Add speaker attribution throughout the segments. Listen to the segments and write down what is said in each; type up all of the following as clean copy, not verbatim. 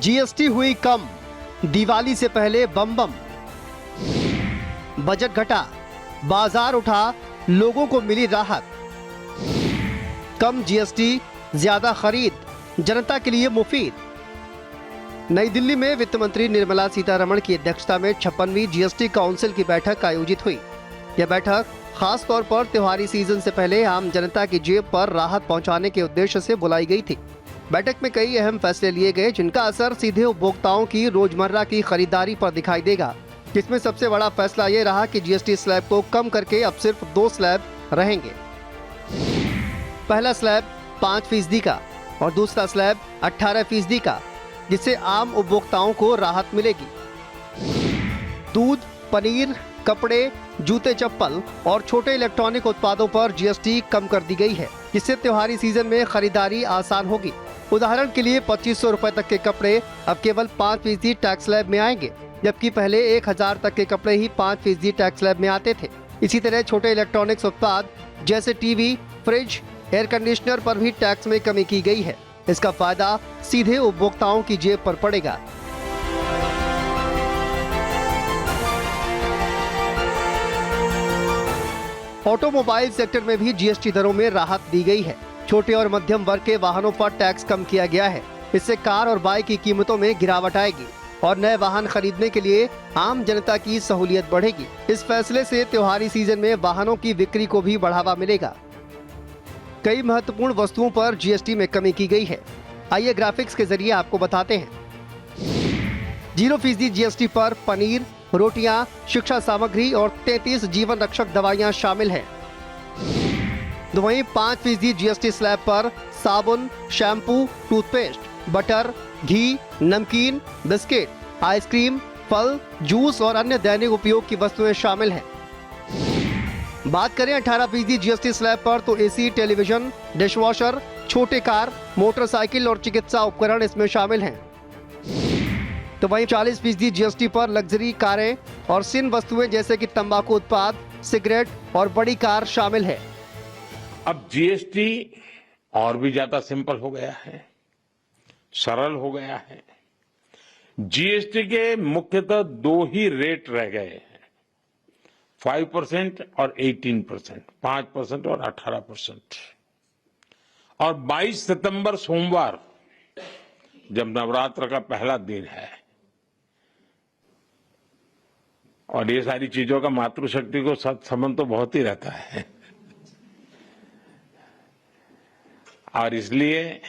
Speaker 1: GST हुई कम, दिवाली से पहले बम बम। बजट घटा, बाजार उठा, लोगों को मिली राहत। कम जीएसटी, ज्यादा खरीद, जनता के लिए मुफीद। नई दिल्ली में वित्त मंत्री निर्मला सीतारमण की अध्यक्षता में 56वीं जीएसटी काउंसिल की बैठक आयोजित हुई। यह बैठक खास तौर पर त्योहारी सीजन से पहले आम जनता की जेब पर राहत पहुंचाने के उद्देश्य से बुलाई गई थी। बैठक में कई अहम फैसले लिए गए जिनका असर सीधे उपभोक्ताओं की रोजमर्रा की खरीदारी पर दिखाई देगा। जिसमें सबसे बड़ा फैसला ये रहा कि जीएसटी स्लैब को कम करके अब सिर्फ 2 स्लैब रहेंगे। पहला स्लैब 5% का और दूसरा स्लैब 18% का, जिससे आम उपभोक्ताओं को राहत मिलेगी। दूध, पनीर, कपड़े, जूते, चप्पल और छोटे इलेक्ट्रॉनिक उत्पादों पर जीएसटी कम कर दी गई है, जिससे त्योहारी सीजन में खरीदारी आसान होगी। उदाहरण के लिए 2500 रुपए तक के कपड़े अब केवल 5% टैक्स स्लैब में आएंगे, जबकि पहले 1000 तक के कपड़े ही 5% टैक्स स्लैब में आते थे। इसी तरह छोटे इलेक्ट्रॉनिक्स उत्पाद जैसे टीवी, फ्रिज, एयर कंडीशनर पर भी टैक्स में कमी की गई है। इसका फायदा सीधे उपभोक्ताओं की जेब पर पड़ेगा। ऑटोमोबाइल सेक्टर में भी जीएसटी दरों में राहत दी गई है। छोटे और मध्यम वर्ग के वाहनों पर टैक्स कम किया गया है। इससे कार और बाइक की कीमतों में गिरावट आएगी और नए वाहन खरीदने के लिए आम जनता की सहूलियत बढ़ेगी। इस फैसले से त्योहारी सीजन में वाहनों की बिक्री को भी बढ़ावा मिलेगा। कई महत्वपूर्ण वस्तुओं पर जीएसटी में कमी की गई है। आइए ग्राफिक्स के जरिए आपको बताते हैं। 0% जीएसटी पर पनीर, रोटियां, शिक्षा सामग्री और 33 जीवन रक्षक दवाइयां शामिल हैं। तो वहीं 5% जीएसटी स्लैब पर साबुन, शैम्पू, टूथपेस्ट, बटर, घी, नमकीन, बिस्किट, आइसक्रीम, फल, जूस और अन्य दैनिक उपयोग की वस्तुएं शामिल हैं। बात करें 18% जीएसटी स्लैब पर तो एसी, टेलीविजन, डिशवॉशर, छोटे कार, मोटरसाइकिल और चिकित्सा उपकरण इसमें शामिल हैं। तो वहीं 40% जीएसटी पर लग्जरी कारें और सिन वस्तुएं जैसे कि तंबाकू उत्पाद, सिगरेट और बड़ी कार शामिल है।
Speaker 2: अब जीएसटी और भी ज्यादा सिंपल हो गया है, सरल हो गया है। जीएसटी के मुख्यतः 2 ही रेट रह गए हैं, 5% और 18%, 5% और 18%। और 22 सितंबर सोमवार, जब नवरात्र का पहला दिन है और ये सारी चीजों का मातृशक्ति को संबंध तो बहुत ही रहता है, और इसलिए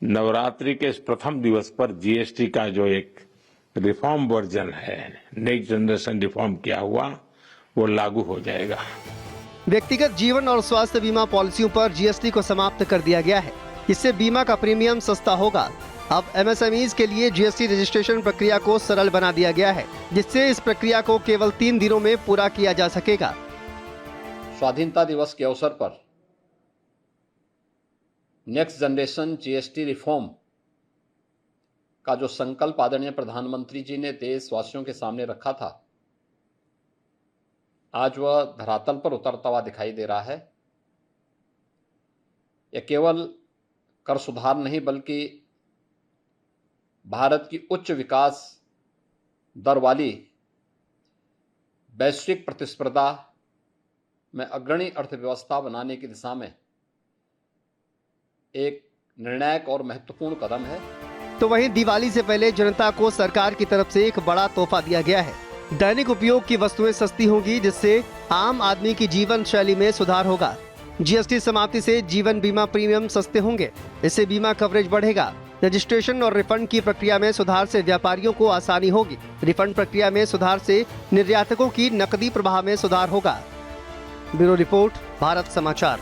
Speaker 2: नवरात्रि के इस प्रथम दिवस पर जीएसटी का जो एक रिफॉर्म वर्जन है, नेक्स्ट जनरेशन रिफॉर्म किया हुआ, वो लागू हो जाएगा।
Speaker 1: व्यक्तिगत जीवन और स्वास्थ्य बीमा पॉलिसियों पर जीएसटी को समाप्त कर दिया गया है। इससे बीमा का प्रीमियम सस्ता होगा। अब एमएसएमईज के लिए जीएसटी रजिस्ट्रेशन प्रक्रिया को सरल बना दिया गया है, जिससे इस प्रक्रिया को केवल 3 दिनों में पूरा किया जा सकेगा।
Speaker 3: स्वाधीनता दिवस के अवसर पर नेक्स्ट जनरेशन जीएसटी रिफॉर्म का जो संकल्प आदरणीय प्रधानमंत्री जी ने देशवासियों के सामने रखा था, आज वह धरातल पर उतरता हुआ दिखाई दे रहा है। यह केवल कर सुधार नहीं बल्कि भारत की उच्च विकास दर वाली वैश्विक प्रतिस्पर्धा में अग्रणी अर्थव्यवस्था बनाने की दिशा में एक निर्णायक और महत्वपूर्ण कदम है।
Speaker 1: तो वहीं दिवाली से पहले जनता को सरकार की तरफ से एक बड़ा तोहफा दिया गया है। दैनिक उपयोग की वस्तुएं सस्ती होंगी, जिससे आम आदमी की जीवन शैली में सुधार होगा। जीएसटी समाप्ति से जीवन बीमा प्रीमियम सस्ते होंगे, इससे बीमा कवरेज बढ़ेगा। रजिस्ट्रेशन और रिफंड की प्रक्रिया में सुधार से व्यापारियों को आसानी होगी। रिफंड प्रक्रिया में सुधार से निर्यातकों की नकदी प्रवाह में सुधार होगा। ब्यूरो रिपोर्ट, भारत समाचार।